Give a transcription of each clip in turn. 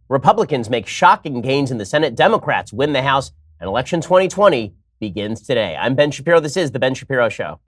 Republicans make shocking gains in the Senate. Democrats win the House. And election 2020 begins today. I'm Ben Shapiro. This is The Ben Shapiro Show.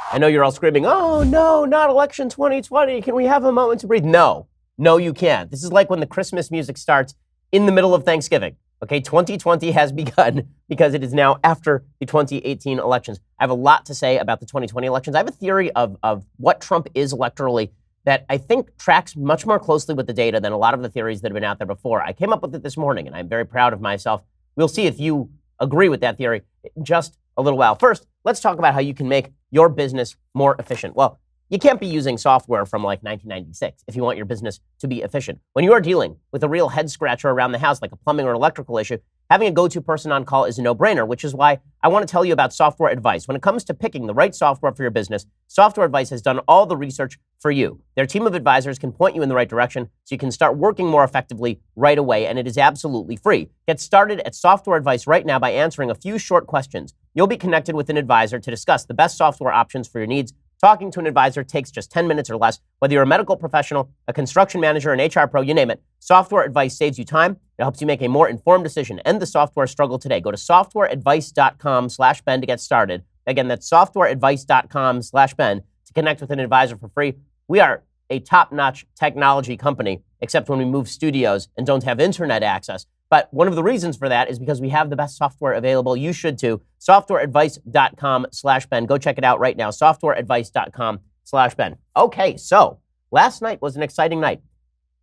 I know you're all screaming, oh, no, not election 2020. Can we have a moment to breathe? No, you can't. This is like when the Christmas music starts in the middle of Thanksgiving. Okay, 2020 has begun because it is now after the 2018 elections. I have a lot to say about the 2020 elections. I have a theory of what Trump is electorally that I think tracks much more closely with the data than a lot of the theories that have been out there before. I came up with it this morning, and I'm very proud of myself. We'll see if you agree with that theory in just a little while. First, let's talk about how you can make your business more efficient. Well, you can't be using software from like 1996 if you want your business to be efficient. When you are dealing with a real head scratcher around the house, like a plumbing or electrical issue, having a go-to person on call is a no-brainer, which is why I want to tell you about Software Advice. When it comes to picking the right software for your business, Software Advice has done all the research for you. Their team of advisors can point you in the right direction so you can start working more effectively right away, and it is absolutely free. Get started at Software Advice right now by answering a few short questions. You'll be connected with an advisor to discuss the best software options for your needs. Talking to an advisor takes just 10 minutes or less. Whether you're a medical professional, a construction manager, an HR pro, you name it, Software Advice saves you time. It helps you make a more informed decision. End the software struggle today. Go to softwareadvice.com/Ben to get started. Again, that's softwareadvice.com/Ben to connect with an advisor for free. We are a top-notch technology company, except when we move studios and don't have internet access. But one of the reasons for that is because we have the best software available. You should too. Softwareadvice.com/Ben. Go check it out right now. Softwareadvice.com/Ben. Okay, so last night was an exciting night.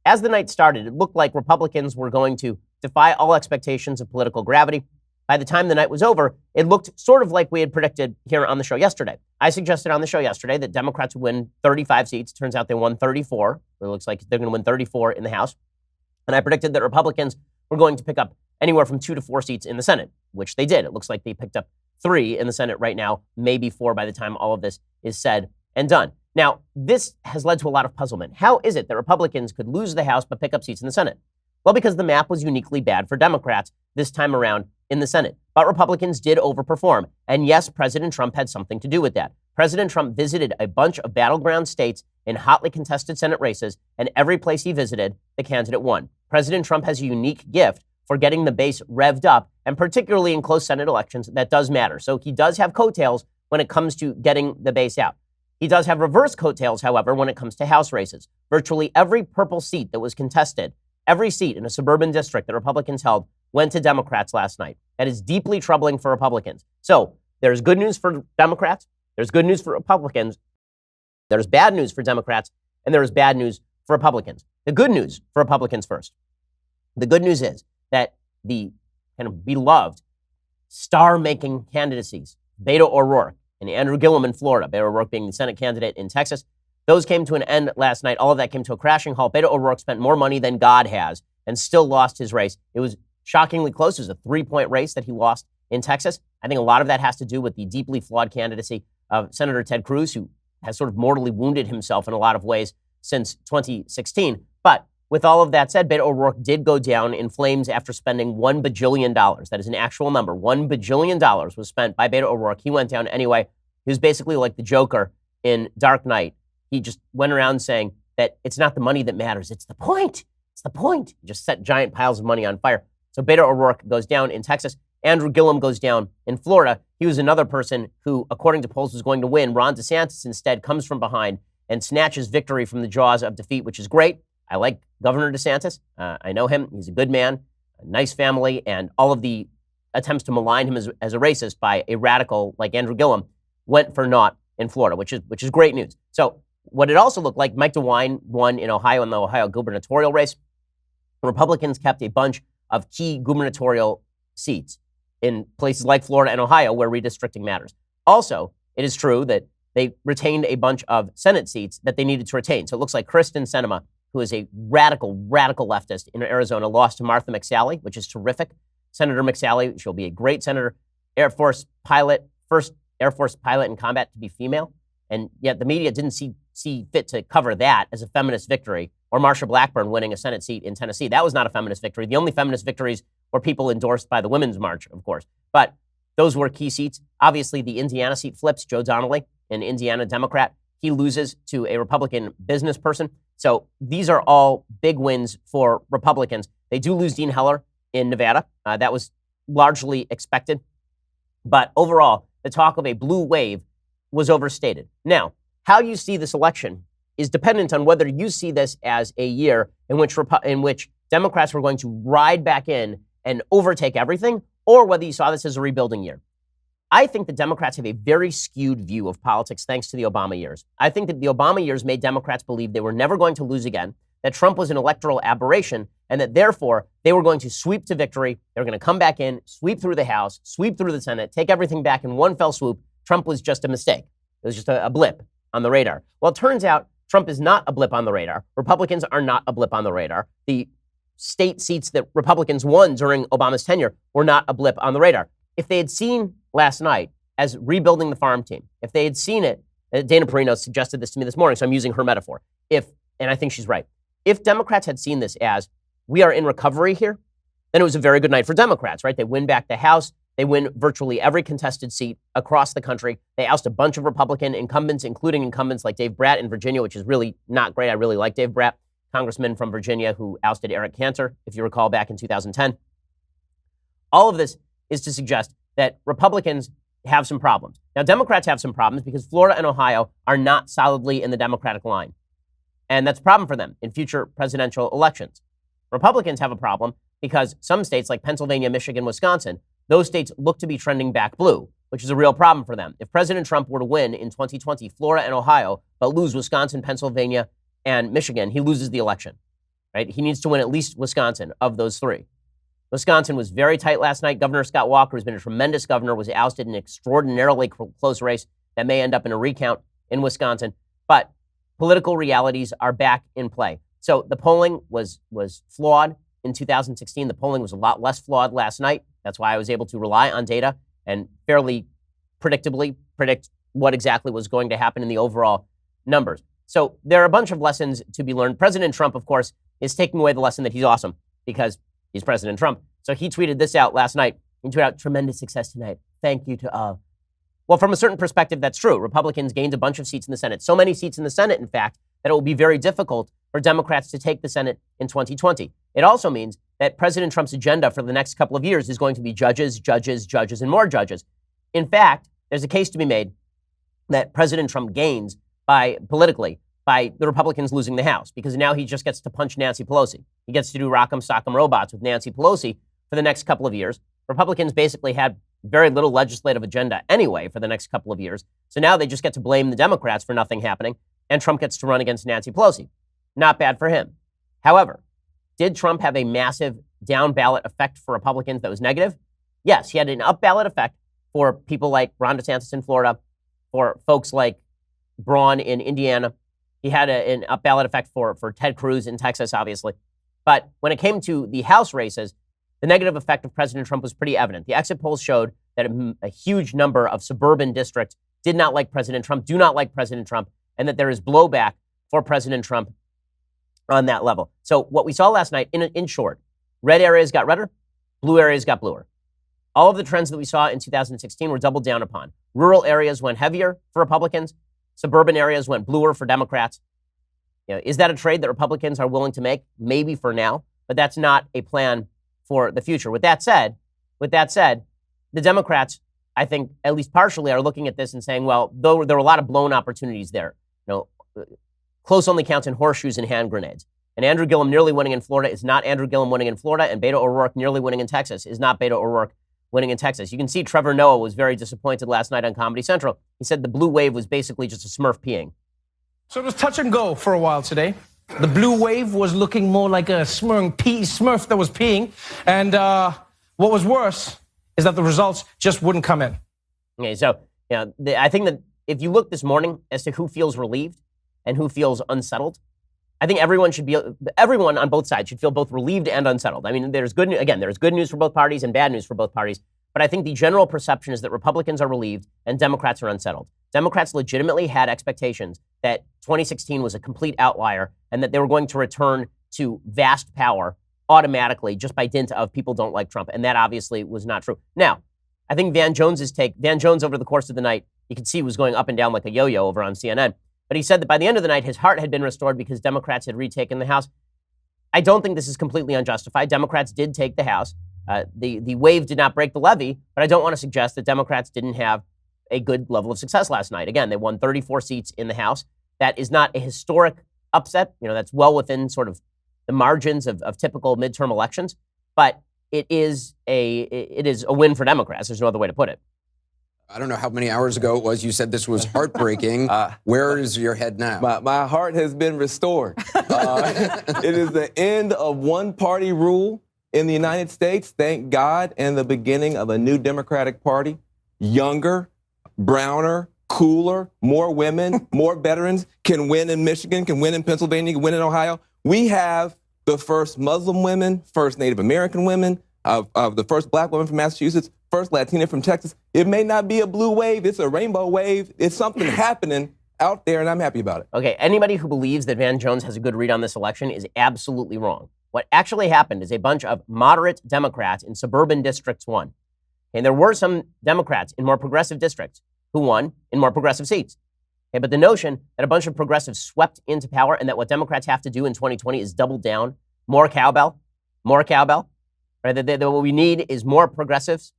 As the night started, it looked like Republicans were going to defy all expectations of political gravity. By the time the night was over, it looked sort of like we had predicted here on the show yesterday. I suggested on the show yesterday that Democrats would win 35 seats. Turns out they won 34. It looks like they're going to win 34 in the House. And I predicted that Republicans were going to pick up anywhere from 2 to 4 seats in the Senate, which they did. It looks like they picked up 3 in the Senate right now, maybe 4 by the time all of this is said and done. Now, this has led to a lot of puzzlement. How is it that Republicans could lose the House but pick up seats in the Senate? Well, because the map was uniquely bad for Democrats this time around in the Senate. But Republicans did overperform. And yes, President Trump had something to do with that. President Trump visited a bunch of battleground states in hotly contested Senate races, and every place he visited, the candidate won. President Trump has a unique gift for getting the base revved up, and particularly in close Senate elections, that does matter. So he does have coattails when it comes to getting the base out. He does have reverse coattails, however, when it comes to House races. Virtually every purple seat that was contested, every seat in a suburban district that Republicans held, went to Democrats last night. That is deeply troubling for Republicans. So there's good news for Democrats, there's good news for Republicans, there's bad news for Democrats, and there is bad news for Republicans. The good news for Republicans first. The good news is that the kind of beloved star-making candidacies, Beto O'Rourke and Andrew Gillum in Florida, Beto O'Rourke being the Senate candidate in Texas, those came to an end last night. All of that came to a crashing halt. Beto O'Rourke spent more money than God has and still lost his race. It was shockingly close. It was a 3-point race that he lost in Texas. I think a lot of that has to do with the deeply flawed candidacy of Senator Ted Cruz, who has sort of mortally wounded himself in a lot of ways since 2016. But with all of that said, Beto O'Rourke did go down in flames after spending $1 bajillion. That is an actual number. $1 bajillion was spent by Beto O'Rourke. He went down anyway. He was basically like the Joker in Dark Knight. He just went around saying that it's not the money that matters. It's the point. It's the point. He just set giant piles of money on fire. So Beto O'Rourke goes down in Texas. Andrew Gillum goes down in Florida. He was another person who, according to polls, was going to win. Ron DeSantis instead comes from behind and snatches victory from the jaws of defeat, which is great. I like Governor DeSantis. I know him. He's a good man, a nice family, and all of the attempts to malign him as a racist by a radical like Andrew Gillum went for naught in Florida, which is great news. So what it also looked like, Mike DeWine won in Ohio in the Ohio gubernatorial race. Republicans kept a bunch of key gubernatorial seats in places like Florida and Ohio where redistricting matters. Also, it is true that they retained a bunch of Senate seats that they needed to retain. So it looks like Kristen Sinema, who is a radical leftist in Arizona, lost to Martha McSally, which is terrific. Senator McSally, she'll be a great senator, Air Force pilot, first Air Force pilot in combat to be female. And yet the media didn't see fit to cover that as a feminist victory, or Marsha Blackburn winning a Senate seat in Tennessee. That was not a feminist victory. The only feminist victories were people endorsed by the Women's March, of course. But those were key seats. Obviously, the Indiana seat flips. Joe Donnelly, an Indiana Democrat, he loses to a Republican business person. So these are all big wins for Republicans. They do lose Dean Heller in Nevada. That was largely expected. But overall, the talk of a blue wave was overstated. Now, how you see this election is dependent on whether you see this as a year in which Democrats were going to ride back in and overtake everything, or whether you saw this as a rebuilding year. I think the Democrats have a very skewed view of politics thanks to the Obama years. I think that the Obama years made Democrats believe they were never going to lose again, that Trump was an electoral aberration, and that therefore they were going to sweep to victory. They were going to come back in, sweep through the House, sweep through the Senate, take everything back in one fell swoop. Trump was just a mistake. It was just a blip on the radar. Well, it turns out Trump is not a blip on the radar. Republicans are not a blip on the radar. The state seats that Republicans won during Obama's tenure were not a blip on the radar. If they had seen last night as rebuilding the farm team, if they had seen it, Dana Perino suggested this to me this morning, so I'm using her metaphor. And I think she's right. If Democrats had seen this as we are in recovery here, then it was a very good night for Democrats, right? They win back the House. They win virtually every contested seat across the country. They oust a bunch of Republican incumbents, including incumbents like Dave Bratt in Virginia, which is really not great. I really like Dave Bratt, congressman from Virginia who ousted Eric Cantor, if you recall, back in 2010. All of this is to suggest that Republicans have some problems. Now, Democrats have some problems because Florida and Ohio are not solidly in the Democratic line. And that's a problem for them in future presidential elections. Republicans have a problem because some states like Pennsylvania, Michigan, Wisconsin, those states look to be trending back blue, which is a real problem for them. If President Trump were to win in 2020, Florida and Ohio, but lose Wisconsin, Pennsylvania, and Michigan, he loses the election, right? He needs to win at least Wisconsin of those three. Wisconsin was very tight last night. Governor Scott Walker, who's been a tremendous governor, was ousted in an extraordinarily close race that may end up in a recount in Wisconsin. But political realities are back in play. So the polling was flawed in 2016. The polling was a lot less flawed last night. That's why I was able to rely on data and fairly predictably predict what exactly was going to happen in the overall numbers. So there are a bunch of lessons to be learned. President Trump, of course, is taking away the lesson that he's awesome because he's President Trump. So he tweeted this out last night. He tweeted out, "Tremendous success tonight. Thank you to all." Well, from a certain perspective, that's true. Republicans gained a bunch of seats in the Senate. So many seats in the Senate, in fact, that it will be very difficult for Democrats to take the Senate in 2020. It also means that President Trump's agenda for the next couple of years is going to be judges, judges, judges, and more judges. In fact, there's a case to be made that President Trump gains politically by the Republicans losing the House, because now he just gets to punch Nancy Pelosi. He gets to do rock'em sock'em robots with Nancy Pelosi for the next couple of years. Republicans basically had very little legislative agenda anyway for the next couple of years. So now they just get to blame the Democrats for nothing happening, and Trump gets to run against Nancy Pelosi. Not bad for him. However, did Trump have a massive down ballot effect for Republicans that was negative? Yes, he had an up ballot effect for people like Ron DeSantis in Florida, for folks like Braun in Indiana. He had an up ballot effect for Ted Cruz in Texas, obviously. But when it came to the House races, the negative effect of President Trump was pretty evident. The exit polls showed that a huge number of suburban districts did not like President Trump, do not like President Trump, and that there is blowback for President Trump on that level. So what we saw last night, in short, red areas got redder, blue areas got bluer. All of the trends that we saw in 2016 were doubled down upon. Rural areas went heavier for Republicans. Suburban areas went bluer for Democrats. Is that a trade that Republicans are willing to make? Maybe for now, but that's not a plan for the future. With that said, the Democrats, I think, at least partially, are looking at this and saying, well, though there were a lot of blown opportunities there, close only counts in horseshoes and hand grenades. And Andrew Gillum nearly winning in Florida is not Andrew Gillum winning in Florida, and Beto O'Rourke nearly winning in Texas is not Beto O'Rourke winning in Texas. You can see Trevor Noah was very disappointed last night on Comedy Central. He said the blue wave was basically just a Smurf peeing. So it was touch and go for a while today. The blue wave was looking more like a Smurf that was peeing. And what was worse is that the results just wouldn't come in. Okay, so I think that if you look this morning as to who feels relieved and who feels unsettled, I think everyone on both sides should feel both relieved and unsettled. I mean, there's good news for both parties and bad news for both parties. But I think the general perception is that Republicans are relieved and Democrats are unsettled. Democrats legitimately had expectations that 2016 was a complete outlier and that they were going to return to vast power automatically just by dint of people don't like Trump. And that obviously was not true. Now, I think Van Jones over the course of the night, you could see was going up and down like a yo-yo over on CNN. But But he said that by the end of the night, his heart had been restored because Democrats had retaken the House. I don't think this is completely unjustified. Democrats did take the House. The wave did not break the levee, but I don't want to suggest that Democrats didn't have a good level of success last night. Again, they won 34 seats in the House. That is not a historic upset. That's well within sort of the margins of typical midterm elections, but it is a win for Democrats. There's no other way to put it. I don't know how many hours ago it was you said this was heartbreaking. Where is your head now? My heart has been restored. It is the end of one-party rule in the United States, thank God, and the beginning of a new Democratic Party, younger, browner, cooler, more women, more veterans, can win in Michigan, can win in Pennsylvania, can win in Ohio. We have the first Muslim women, first Native American women, of the first black woman from Massachusetts, first Latina from Texas. It may not be a blue wave, it's a rainbow wave. It's something happening out there, and I'm happy about it. Okay, anybody who believes that Van Jones has a good read on this election is absolutely wrong. What actually happened is a bunch of moderate Democrats in suburban districts won. And there were some Democrats in more progressive districts who won in more progressive seats. Okay, but the notion that a bunch of progressives swept into power and that what Democrats have to do in 2020 is double down, more cowbell, right? That what we need is more progressives.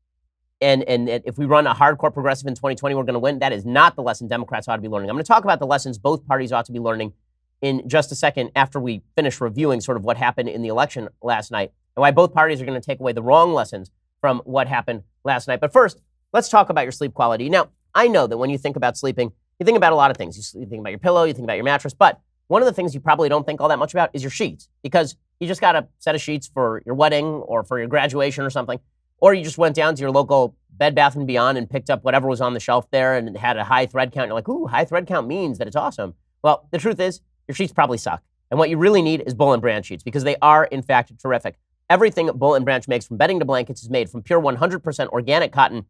And if we run a hardcore progressive in 2020, we're going to win. That is not the lesson Democrats ought to be learning. I'm going to talk about the lessons both parties ought to be learning in just a second after we finish reviewing sort of what happened in the election last night and why both parties are going to take away the wrong lessons from what happened last night. But first, let's talk about your sleep quality. Now, I know that when you think about sleeping, you think about a lot of things. You think about your pillow, you think about your mattress, but one of the things you probably don't think all that much about is your sheets, because you just got a set of sheets for your wedding or for your graduation or something, or you just went down to your local Bed Bath & Beyond and picked up whatever was on the shelf there and it had a high thread count. You're like, ooh, high thread count means that it's awesome. Well, the truth is, your sheets probably suck. And what you really need is Boll & Branch sheets, because they are, in fact, terrific. Everything Boll & Branch makes, from bedding to blankets, is made from pure 100% organic cotton,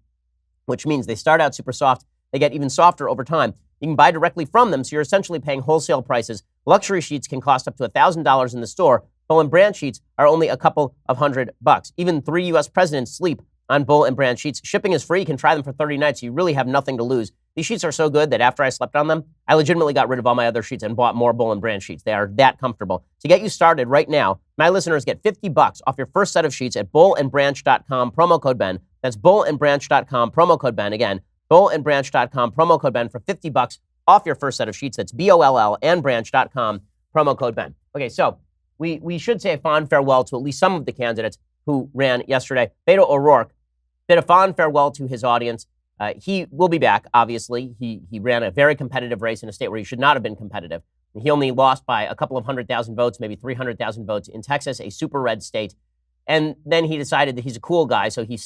which means they start out super soft. They get even softer over time. You can buy directly from them, so you're essentially paying wholesale prices. Luxury sheets can cost up to $1,000 in the store. Boll & Branch sheets are only a couple of $100. Even 3 U.S. presidents sleep on Boll & Branch sheets. Shipping is free. You can try them for 30 nights. So you really have nothing to lose. These sheets are so good that after I slept on them, I legitimately got rid of all my other sheets and bought more Boll & Branch sheets. They are that comfortable. To get you started right now, my listeners get $50 off your first set of sheets at bollandbranch.com, promo code Ben. That's bollandbranch.com, promo code Ben. Again, bollandbranch.com, promo code Ben for $50 off your first set of sheets. That's BOLL and branch.com, promo code Ben. Okay, so we should say a fond farewell to at least some of the candidates who ran yesterday. Beto O'Rourke bid a fond farewell to his audience. He will be back, obviously. He ran a very competitive race in a state where he should not have been competitive. He only lost by a couple of 100,000 votes, maybe 300,000 votes in Texas, a super red state. And then he decided that he's a cool guy, so he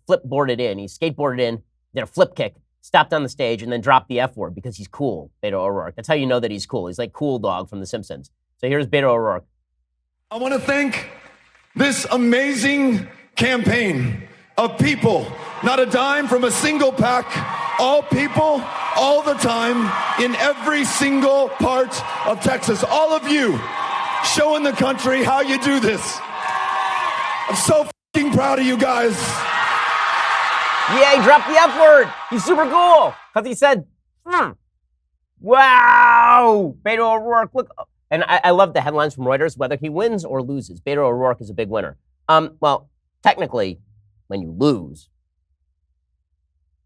flip-boarded in. He skateboarded in, did a flip kick, stopped on the stage, and then dropped the F word because he's cool, Beto O'Rourke. That's how you know that he's cool. He's like Cool Dog from The Simpsons. So here's Beto O'Rourke. I want to thank this amazing campaign of people, not a dime from a single pack, all people, all the time, in every single part of Texas. All of you showing the country how you do this. I'm so fucking proud of you guys. Yeah, he dropped the F word. He's super cool because he said, wow, Beto O'Rourke, look. And I love the headlines from Reuters, whether he wins or loses. Beto O'Rourke is a big winner. Well, technically, when you lose,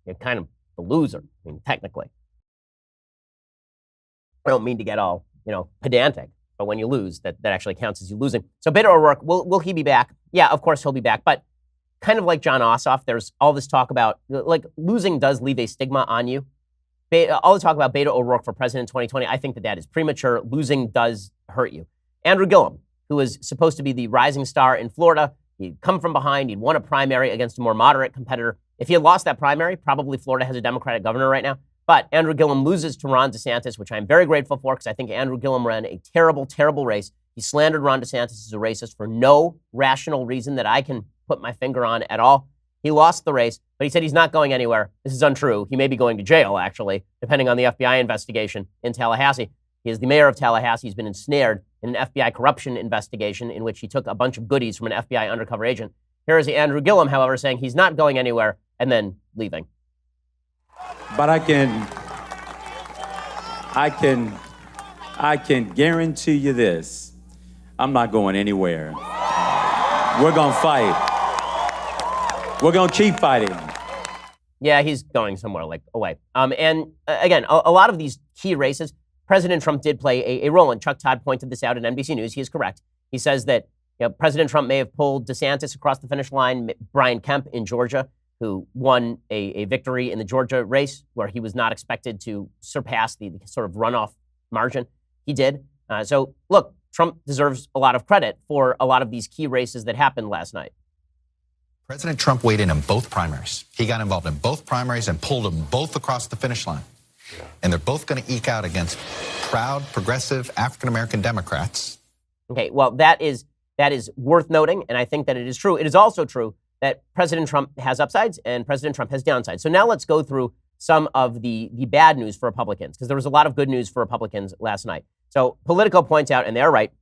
you're kind of the loser. I mean, technically. I don't mean to get all, pedantic, but when you lose, that actually counts as you losing. So Beto O'Rourke, will he be back? Yeah, of course he'll be back. But kind of like John Ossoff, there's all this talk about, losing does leave a stigma on you. All the talk about Beto O'Rourke for president in 2020, I think that is premature. Losing does hurt you. Andrew Gillum, who was supposed to be the rising star in Florida, he'd come from behind. He'd won a primary against a more moderate competitor. If he had lost that primary, probably Florida has a Democratic governor right now. But Andrew Gillum loses to Ron DeSantis, which I'm very grateful for, because I think Andrew Gillum ran a terrible, terrible race. He slandered Ron DeSantis as a racist for no rational reason that I can put my finger on at all. He lost the race, but he said he's not going anywhere. This is untrue. He may be going to jail, actually, depending on the FBI investigation in Tallahassee. He is the mayor of Tallahassee. He's been ensnared in an FBI corruption investigation in which he took a bunch of goodies from an FBI undercover agent. Here is Andrew Gillum, however, saying he's not going anywhere and then leaving. But I can I can guarantee you this. I'm not going anywhere. We're gonna fight. We're gonna keep fighting. Yeah, he's going somewhere like away. Again, a lot of these key races, President Trump did play a role in. Chuck Todd pointed this out at NBC News. He is correct. He says that President Trump may have pulled DeSantis across the finish line, Brian Kemp in Georgia, who won a victory in the Georgia race where he was not expected to surpass the sort of runoff margin. He did. So look, Trump deserves a lot of credit for a lot of these key races that happened last night. President Trump weighed in both primaries. He got involved in both primaries and pulled them both across the finish line. And they're both going to eke out against proud, progressive, African-American Democrats. Okay, well, that is worth noting, and I think that it is true. It is also true that President Trump has upsides and President Trump has downsides. So now let's go through some of the bad news for Republicans, because there was a lot of good news for Republicans last night. So Politico points out, and they're right,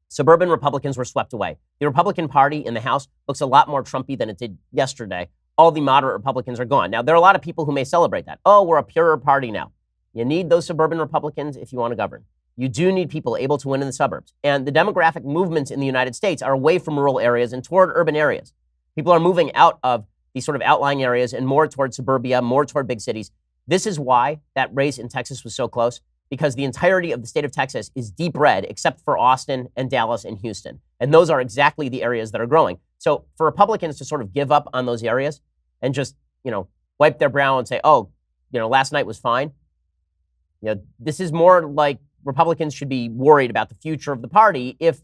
suburban Republicans were swept away. The Republican Party in the House looks a lot more Trumpy than it did yesterday. All the moderate Republicans are gone. Now, there are a lot of people who may celebrate that. Oh, we're a purer party now. You need those suburban Republicans if you want to govern. You do need people able to win in the suburbs. And the demographic movements in the United States are away from rural areas and toward urban areas. People are moving out of these sort of outlying areas and more toward suburbia, more toward big cities. This is why that race in Texas was so close, because the entirety of the state of Texas is deep red, except for Austin and Dallas and Houston. And those are exactly the areas that are growing. So for Republicans to sort of give up on those areas and just, wipe their brow and say, oh, last night was fine. This is more like Republicans should be worried about the future of the party if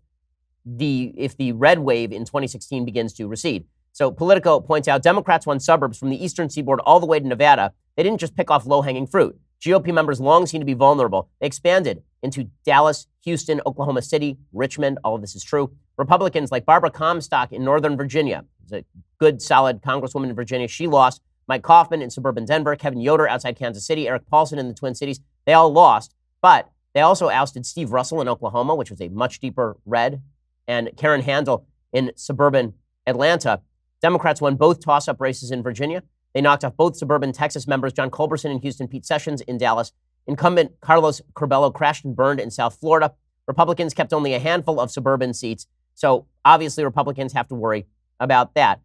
the red wave in 2016 begins to recede. So Politico points out Democrats won suburbs from the eastern seaboard all the way to Nevada. They didn't just pick off low-hanging fruit. GOP members long seem to be vulnerable. They expanded into Dallas, Houston, Oklahoma City, Richmond. All of this is true. Republicans like Barbara Comstock in Northern Virginia, who's a good, solid congresswoman in Virginia, she lost. Mike Coffman in suburban Denver, Kevin Yoder outside Kansas City, Eric Paulson in the Twin Cities. They all lost, but they also ousted Steve Russell in Oklahoma, which was a much deeper red, and Karen Handel in suburban Atlanta. Democrats won both toss-up races in Virginia. They knocked off both suburban Texas members, John Culberson in Houston, Pete Sessions in Dallas. Incumbent Carlos Curbelo crashed and burned in South Florida. Republicans kept only a handful of suburban seats. So obviously Republicans have to worry about that.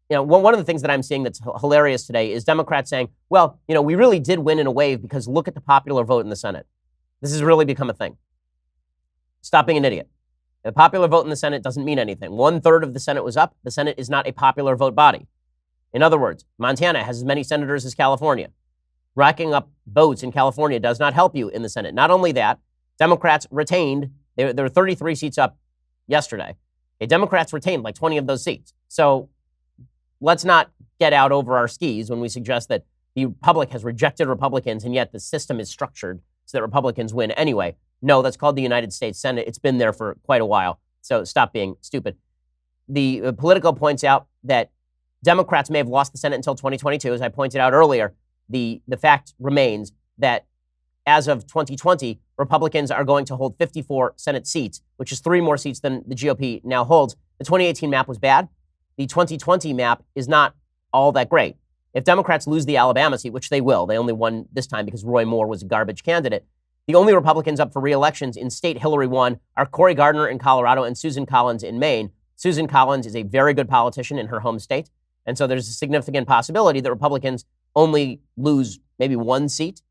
One of the things that I'm seeing that's hilarious today is Democrats saying, well, we really did win in a wave because look at the popular vote in the Senate. This has really become a thing. Stop being an idiot. The popular vote in the Senate doesn't mean anything. 1/3 of the Senate was up. The Senate is not a popular vote body. In other words, Montana has as many senators as California. Racking up votes in California does not help you in the Senate. Not only that, Democrats retained, there were 33 seats up yesterday. Democrats retained like 20 of those seats. So let's not get out over our skis when we suggest that the public has rejected Republicans and yet the system is structured so that Republicans win anyway. No, that's called the United States Senate. It's been there for quite a while. So stop being stupid. The Politico points out that Democrats may have lost the Senate until 2022. As I pointed out earlier, the fact remains that as of 2020, Republicans are going to hold 54 Senate seats, which is 3 more seats than the GOP now holds. The 2018 map was bad. The 2020 map is not all that great. If Democrats lose the Alabama seat, which they will, they only won this time because Roy Moore was a garbage candidate. The only Republicans up for re-elections in state Hillary won are Cory Gardner in Colorado and Susan Collins in Maine. Susan Collins is a very good politician in her home state. And so there's a significant possibility that Republicans only lose maybe 1 seat.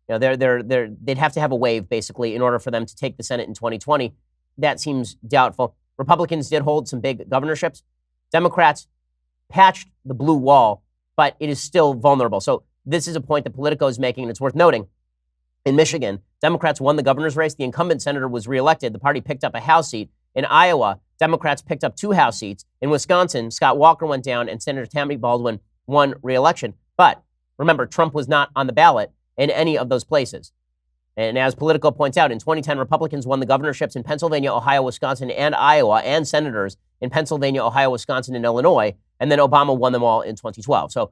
They'd have to have a wave, basically, in order for them to take the Senate in 2020. That seems doubtful. Republicans did hold some big governorships. Democrats patched the blue wall, but it is still vulnerable. So this is a point that Politico is making, and it's worth noting. In Michigan, Democrats won the governor's race. The incumbent senator was reelected. The party picked up a House seat. In Iowa, Democrats picked up 2 House seats. In Wisconsin, Scott Walker went down and Senator Tammy Baldwin won re-election. But remember, Trump was not on the ballot in any of those places. And as Politico points out, in 2010, Republicans won the governorships in Pennsylvania, Ohio, Wisconsin, and Iowa, and senators in Pennsylvania, Ohio, Wisconsin, and Illinois. And then Obama won them all in 2012. So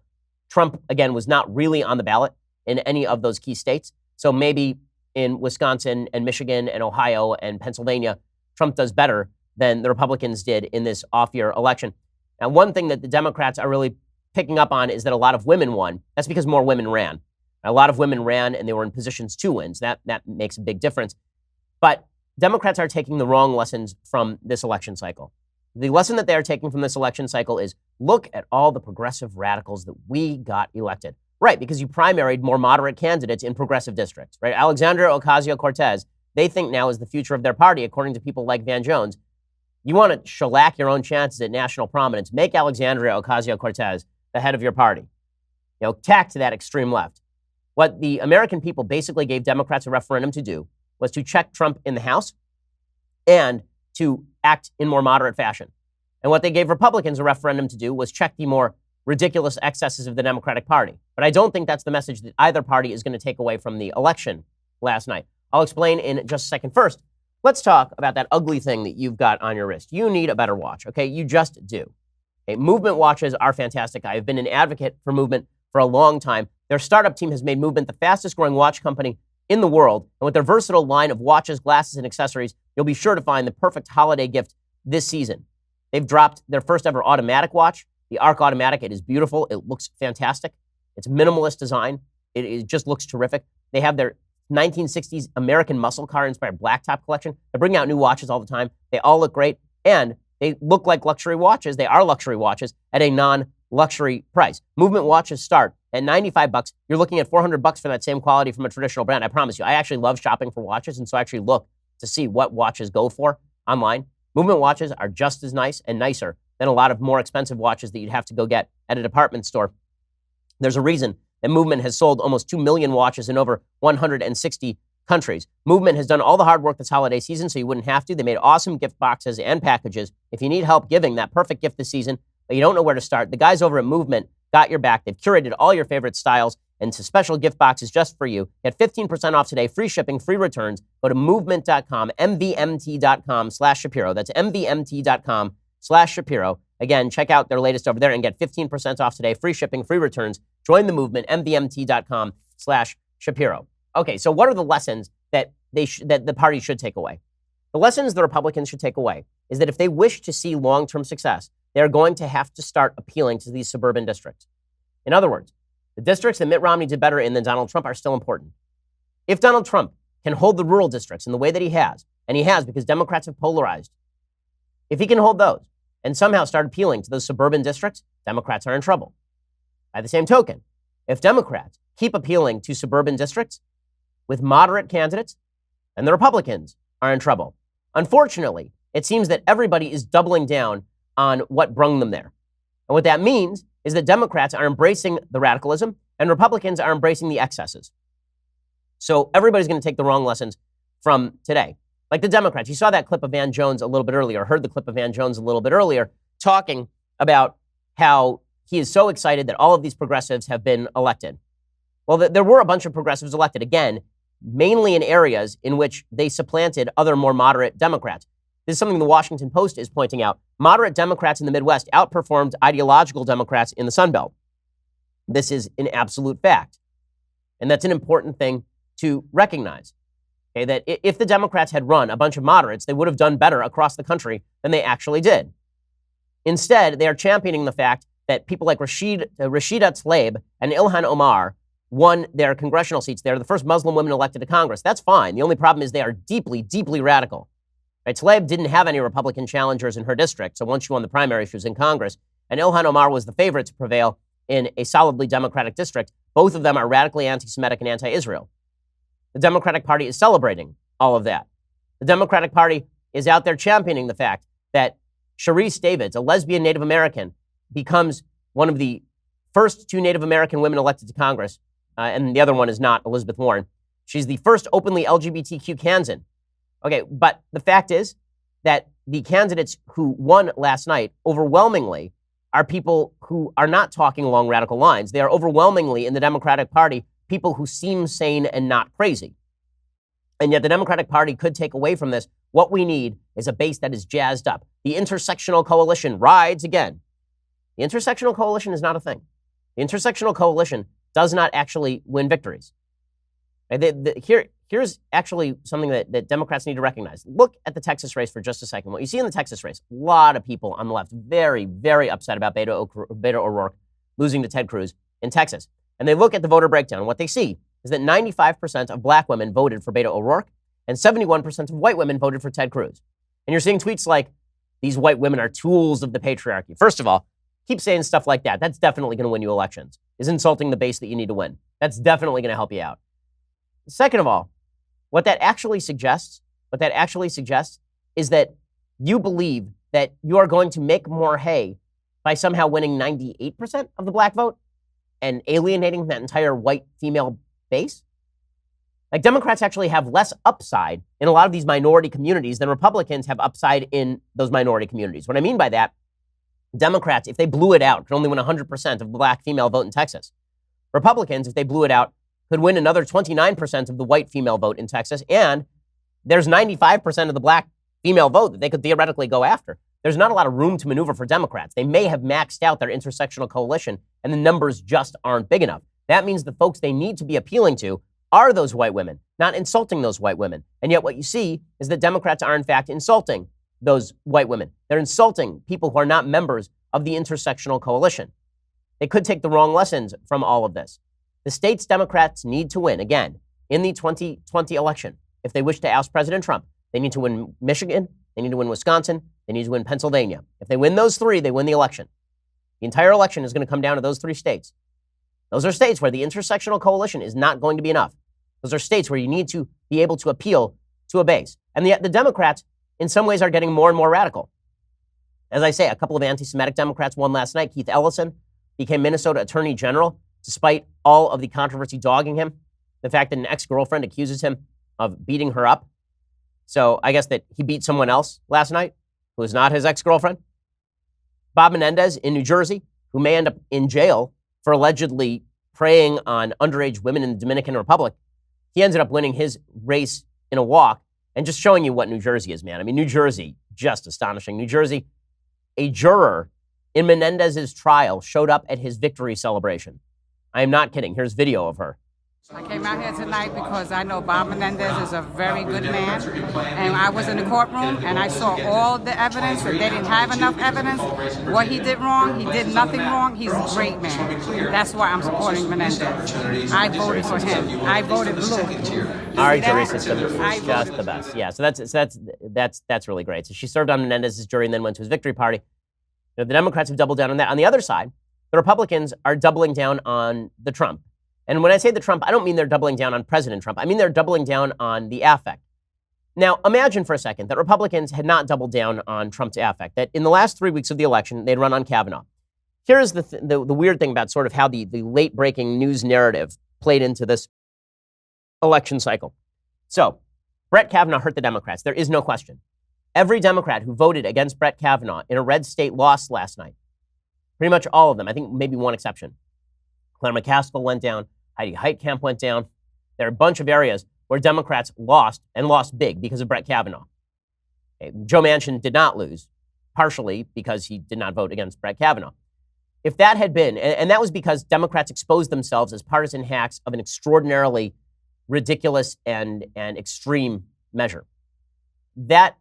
Trump, again, was not really on the ballot in any of those key states. So maybe in Wisconsin and Michigan and Ohio and Pennsylvania, Trump does better than the Republicans did in this off-year election. And one thing that the Democrats are really picking up on is that a lot of women won. That's because more women ran. A lot of women ran and they were in positions to win. So that makes a big difference. But Democrats are taking the wrong lessons from this election cycle. The lesson that they are taking from this election cycle is look at all the progressive radicals that we got elected. Right, because you primaried more moderate candidates in progressive districts, right? Alexandria Ocasio-Cortez, they think now is the future of their party, according to people like Van Jones. You want to shellac your own chances at national prominence, make Alexandria Ocasio-Cortez the head of your party. Tack to that extreme left. What the American people basically gave Democrats a referendum to do was to check Trump in the House and to act in more moderate fashion. And what they gave Republicans a referendum to do was check the more ridiculous excesses of the Democratic Party. But I don't think that's the message that either party is going to take away from the election last night. I'll explain in just a second. First, let's talk about that ugly thing that you've got on your wrist. You need a better watch, okay? You just do. Okay? Movement watches are fantastic. I have been an advocate for Movement for a long time. Their startup team has made Movement the fastest growing watch company in the world. And with their versatile line of watches, glasses, and accessories, you'll be sure to find the perfect holiday gift this season. They've dropped their first ever automatic watch, the Arc Automatic. It is beautiful. It looks fantastic. It's minimalist design. It just looks terrific. They have their 1960s American muscle car inspired blacktop collection. They're bringing out new watches all the time. They all look great. And they look like luxury watches. They are luxury watches at a non-luxury price. Movement watches start at $95. You're looking at $400 for that same quality from a traditional brand. I promise you. I actually love shopping for watches, and so I actually look to see what watches go for online. Movement watches are just as nice and nicer than a lot of more expensive watches that you'd have to go get at a department store. There's a reason that Movement has sold almost 2 million watches in over 160 countries. Movement has done all the hard work this holiday season, so you wouldn't have to. They made awesome gift boxes and packages. If you need help giving that perfect gift this season, but you don't know where to start, the guys over at Movement got your back. They've curated all your favorite styles into special gift boxes just for you. Get 15% off today, free shipping, free returns. Go to movement.com, mvmt.com/Shapiro. That's mvmt.com/Shapiro. Again, check out their latest over there and get 15% off today, free shipping, free returns. Join the movement, mvmt.com/Shapiro. Okay, so what are the lessons that that the party should take away? The lessons the Republicans should take away is that if they wish to see long-term success, they're going to have to start appealing to these suburban districts. In other words, the districts that Mitt Romney did better in than Donald Trump are still important. If Donald Trump can hold the rural districts in the way that he has, and he has because Democrats have polarized, if he can hold those and somehow start appealing to those suburban districts, Democrats are in trouble. By the same token, if Democrats keep appealing to suburban districts with moderate candidates, then the Republicans are in trouble. Unfortunately, it seems that everybody is doubling down on what brung them there. And what that means is that Democrats are embracing the radicalism and Republicans are embracing the excesses. So everybody's going to take the wrong lessons from today. Like the Democrats, you saw that clip of Van Jones a little bit earlier, heard the clip of Van Jones a little bit earlier, talking about how he is so excited that all of these progressives have been elected. Well, there were a bunch of progressives elected, again, mainly in areas in which they supplanted other more moderate Democrats. This is something the Washington Post is pointing out. Moderate Democrats in the Midwest outperformed ideological Democrats in the Sun Belt. This is an absolute fact. And that's an important thing to recognize. Okay, that if the Democrats had run a bunch of moderates, they would have done better across the country than they actually did. Instead, they are championing the fact that people like Rashida Tlaib and Ilhan Omar won their congressional seats. They're the first Muslim women elected to Congress. That's fine. The only problem is they are deeply, deeply radical. Right? Tlaib didn't have any Republican challengers in her district, so once she won the primary, she was in Congress. And Ilhan Omar was the favorite to prevail in a solidly Democratic district. Both of them are radically anti-Semitic and anti-Israel. The Democratic Party is celebrating all of that. The Democratic Party is out there championing the fact that Sharice Davids, a lesbian Native American, becomes one of the first 2 Native American women elected to Congress, and the other one is not, Elizabeth Warren. She's the first openly LGBTQ Kansan. Okay, but the fact is that the candidates who won last night overwhelmingly are people who are not talking along radical lines. They are overwhelmingly in the Democratic Party people who seem sane and not crazy. And yet the Democratic Party could take away from this. What we need is a base that is jazzed up. The intersectional coalition rides again. The intersectional coalition is not a thing. The intersectional coalition does not actually win victories. Here's actually something that Democrats need to recognize. Look at the Texas race for just a second. What you see in the Texas race, a lot of people on the left very, very upset about Beto O'Rourke losing to Ted Cruz in Texas. and they look at the voter breakdown, what they see is that 95% of black women voted for Beto O'Rourke and 71% of white women voted for Ted Cruz. And you're seeing tweets like, these white women are tools of the patriarchy. First of all, keep saying stuff like that. That's definitely going to win you elections. Is insulting the base that you need to win. That's definitely going to help you out. Second of all, what that actually suggests is that you believe that you are going to make more hay by somehow winning 98% of the black vote and alienating that entire white female base. Like, Democrats actually have less upside in a lot of these minority communities than Republicans have upside in those minority communities. What I mean by that, Democrats, if they blew it out, could only win 100% of the black female vote in Texas. Republicans, if they blew it out, could win another 29% of the white female vote in Texas. And there's 95% of the black female vote that they could theoretically go after. There's not a lot of room to maneuver for Democrats. They may have maxed out their intersectional coalition, and the numbers just aren't big enough. That means the folks they need to be appealing to are those white women, not insulting those white women. And yet what you see is that Democrats are in fact insulting those white women. They're insulting people who are not members of the intersectional coalition. They could take the wrong lessons from all of this. The states Democrats need to win, again, in the 2020 election. If they wish to oust President Trump, they need to win Michigan, they need to win Wisconsin, they need to win Pennsylvania. If they win those three, they win the election. The entire election is going to come down to those three states. Those are states where the intersectional coalition is not going to be enough. Those are states where you need to be able to appeal to a base. And the Democrats, in some ways, are getting more and more radical. As I say, a couple of anti-Semitic Democrats won last night. Keith Ellison became Minnesota Attorney General, despite all of the controversy dogging him. The fact that an ex-girlfriend accuses him of beating her up. So I guess that he beat someone else last night who is not his ex-girlfriend. Bob Menendez in New Jersey, who may end up in jail for allegedly preying on underage women in the Dominican Republic. He ended up winning his race in a walk and just showing you what New Jersey is, man. I mean, New Jersey, just astonishing. New Jersey, a juror in Menendez's trial showed up at his victory celebration. I am not kidding. Here's video of her. I came out here tonight because I know Bob Menendez is a very good man, and I was in the courtroom and I saw all the evidence, and they didn't have enough evidence. What he did wrong, he did nothing wrong. He's a great man. That's why I'm supporting Menendez. I voted for him. I voted blue. Our jury system is just the best. Yeah, so that's really great. So she served on Menendez's jury and then went to his victory party. You know, the Democrats have doubled down on that. On the other side, the Republicans are doubling down on the Trump. And when I say the Trump, I don't mean they're doubling down on President Trump. I mean they're doubling down on the affect. Now, imagine for a second that Republicans had not doubled down on Trump's affect, that in the last 3 weeks of the election, they'd run on Kavanaugh. Here's the weird thing about sort of how the late-breaking news narrative played into this election cycle. So, Brett Kavanaugh hurt the Democrats. There is no question. Every Democrat who voted against Brett Kavanaugh in a red state lost last night. Pretty much all of them. I think maybe one exception. Claire McCaskill went down. Heidi Heitkamp went down. There are a bunch of areas where Democrats lost, and lost big because of Brett Kavanaugh. Okay, Joe Manchin did not lose, partially because he did not vote against Brett Kavanaugh. If that had been, and that was because Democrats exposed themselves as partisan hacks of an extraordinarily ridiculous and extreme measure, that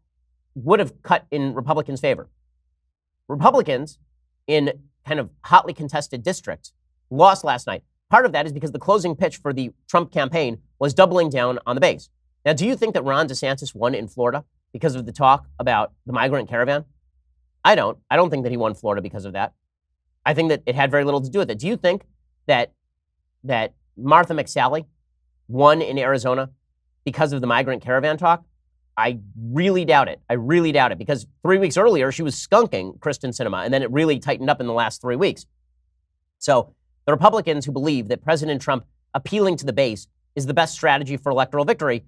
would have cut in Republicans' favor. Republicans in kind of hotly contested districts lost last night. Part of that is because the closing pitch for the Trump campaign was doubling down on the base. Now, do you think that Ron DeSantis won in Florida because of the talk about the migrant caravan? I don't. I don't think that he won Florida because of that. I think that it had very little to do with it. Do you think that Martha McSally won in Arizona because of the migrant caravan talk? I really doubt it. I really doubt it, because 3 weeks earlier, she was skunking Kristen Sinema, and then it really tightened up in the last 3 weeks. So the Republicans who believe that President Trump appealing to the base is the best strategy for electoral victory,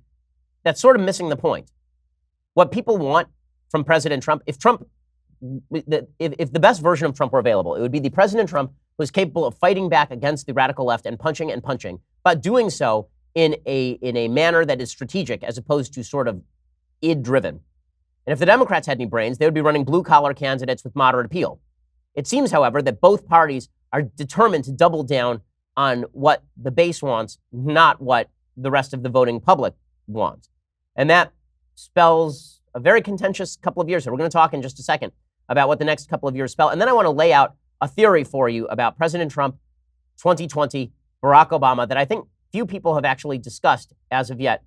that's sort of missing the point. What people want from President Trump, if the best version of Trump were available, it would be the President Trump who is capable of fighting back against the radical left and punching, but doing so in a manner that is strategic as opposed to sort of id-driven. And if the Democrats had any brains, they would be running blue-collar candidates with moderate appeal. It seems, however, that both parties are determined to double down on what the base wants, not what the rest of the voting public wants. And that spells a very contentious couple of years here. We're going to talk in just a second about what the next couple of years spell. And then I want to lay out a theory for you about President Trump 2020 Barack Obama that I think few people have actually discussed as of yet.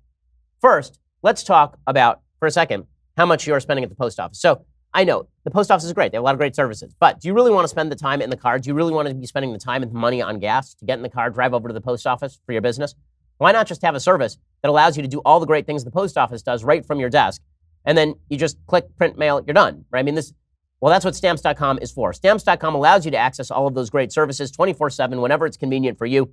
First, let's talk about, for a second, how much you're spending at the post office. So I know the post office is great. They have a lot of great services. But do you really want to spend the time in the car? Do you really want to be spending the time and the money on gas to get in the car, drive over to the post office for your business? Why not just have a service that allows you to do all the great things the post office does right from your desk? And then you just click, print, mail, you're done, right? I mean, that's what Stamps.com is for. Stamps.com allows you to access all of those great services 24/7 whenever it's convenient for you.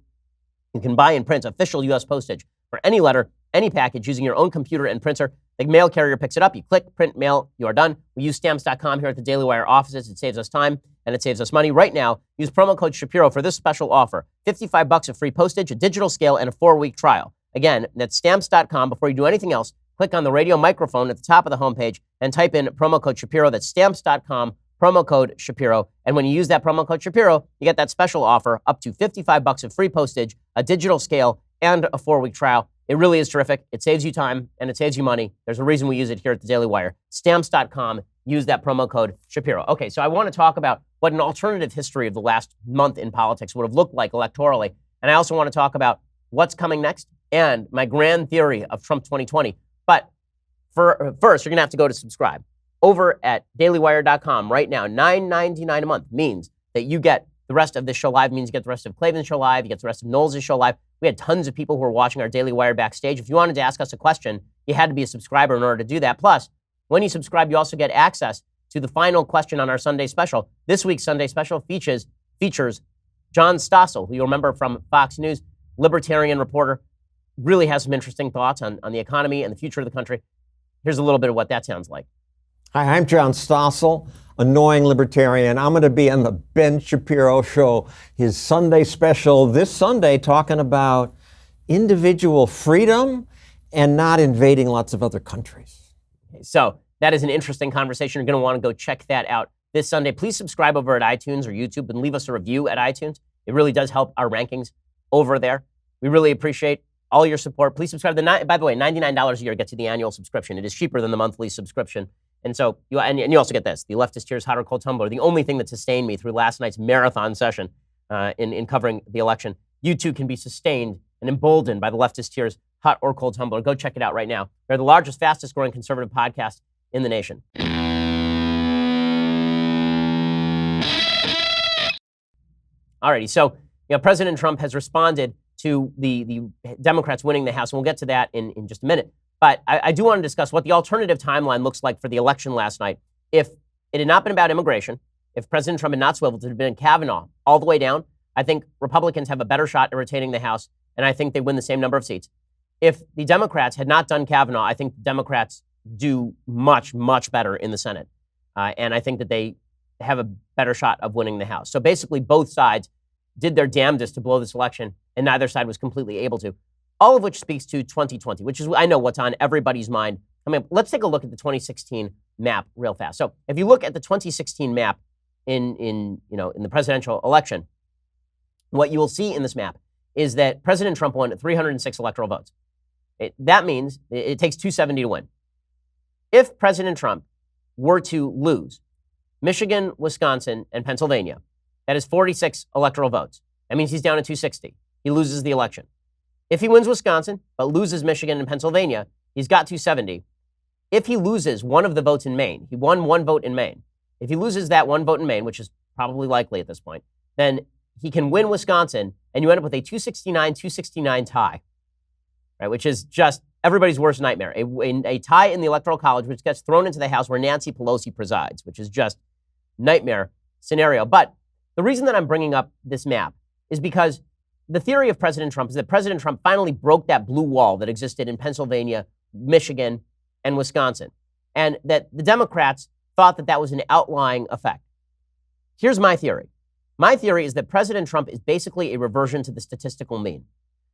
You can buy and print official U.S. postage for any letter, any package using your own computer and printer. The mail carrier picks it up. You click, print, mail, you are done. We use Stamps.com here at the Daily Wire offices. It saves us time and it saves us money. Right now, use promo code Shapiro for this special offer. $55 of free postage, a digital scale, and a 4-week trial. Again, that's Stamps.com. Before you do anything else, click on the radio microphone at the top of the homepage and type in promo code Shapiro. That's Stamps.com, promo code Shapiro. And when you use that promo code Shapiro, you get that special offer up to $55 of free postage, a digital scale, and a 4-week trial. It really is terrific. It saves you time and it saves you money. There's a reason we use it here at the Daily Wire. Stamps.com. Use that promo code Shapiro. Okay, so I want to talk about what an alternative history of the last month in politics would have looked like electorally. And I also want to talk about what's coming next and my grand theory of Trump 2020. But first, you're going to have to go to subscribe. Over at dailywire.com right now, $9.99 a month means that you get the rest of this show live, means you get the rest of Klavan's show live, you get the rest of Knowles' show live. We had tons of people who were watching our Daily Wire backstage. If you wanted to ask us a question, you had to be a subscriber in order to do that. Plus, when you subscribe, you also get access to the final question on our Sunday special. This week's Sunday special features John Stossel, who you'll remember from Fox News, libertarian reporter, really has some interesting thoughts on the economy and the future of the country. Here's a little bit of what that sounds like. Hi, I'm John Stossel, annoying libertarian. I'm going to be on the Ben Shapiro Show, his Sunday special this Sunday, talking about individual freedom and not invading lots of other countries. So that is an interesting conversation. You're going to want to go check that out this Sunday. Please subscribe over at iTunes or YouTube and leave us a review at iTunes. It really does help our rankings over there. We really appreciate all your support. Please subscribe. By the way, $99 a year gets you the annual subscription. It is cheaper than the monthly subscription. And so, you also get this, the Leftist Tears Hot or Cold Tumbler, the only thing that sustained me through last night's marathon session in covering the election. You too can be sustained and emboldened by the Leftist Tears Hot or Cold Tumbler. Go check it out right now. They're the largest, fastest growing conservative podcast in the nation. Alrighty, so President Trump has responded to the Democrats winning the House, and we'll get to that in just a minute. But I do want to discuss what the alternative timeline looks like for the election last night. If it had not been about immigration, if President Trump had not swiveled, it had been Kavanaugh all the way down, I think Republicans have a better shot at retaining the House, and I think they win the same number of seats. If the Democrats had not done Kavanaugh, I think the Democrats do much, much better in the Senate. And I think that they have a better shot of winning the House. So basically, both sides did their damnedest to blow this election, and neither side was completely able to. All of which speaks to 2020, which is, I know, what's on everybody's mind. Let's take a look at the 2016 map real fast. So if you look at the 2016 map in the presidential election, what you will see in this map is that President Trump won 306 electoral votes. That means it takes 270 to win. If President Trump were to lose Michigan, Wisconsin, and Pennsylvania, that is 46 electoral votes. That means he's down to 260. He loses the election. If he wins Wisconsin, but loses Michigan and Pennsylvania, he's got 270. If he loses one of the votes in Maine, he won one vote in Maine. If he loses that one vote in Maine, which is probably likely at this point, then he can win Wisconsin, and you end up with a 269-269 tie, right? Which is just everybody's worst nightmare. A tie in the Electoral College, which gets thrown into the House where Nancy Pelosi presides, which is just nightmare scenario. But the reason that I'm bringing up this map is because the theory of President Trump is that President Trump finally broke that blue wall that existed in Pennsylvania, Michigan, and Wisconsin, and that the Democrats thought that that was an outlying effect. Here's my theory. My theory is that President Trump is basically a reversion to the statistical mean,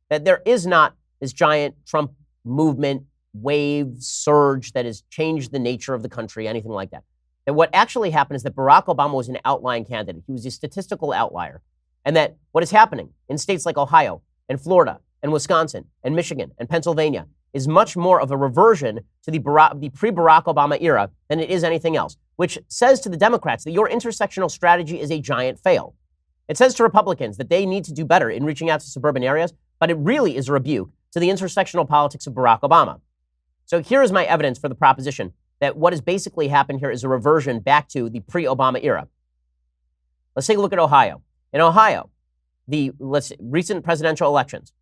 that there is not this giant Trump movement, wave, surge that has changed the nature of the country, anything like that. That what actually happened is that Barack Obama was an outlying candidate. He was a statistical outlier. And that what is happening in states like Ohio and Florida and Wisconsin and Michigan and Pennsylvania is much more of a reversion to the pre-Barack Obama era than it is anything else, which says to the Democrats that your intersectional strategy is a giant fail. It says to Republicans that they need to do better in reaching out to suburban areas, but it really is a rebuke to the intersectional politics of Barack Obama. So here is my evidence for the proposition that what has basically happened here is a reversion back to the pre-Obama era. Let's take a look at Ohio. In Ohio, the recent presidential elections,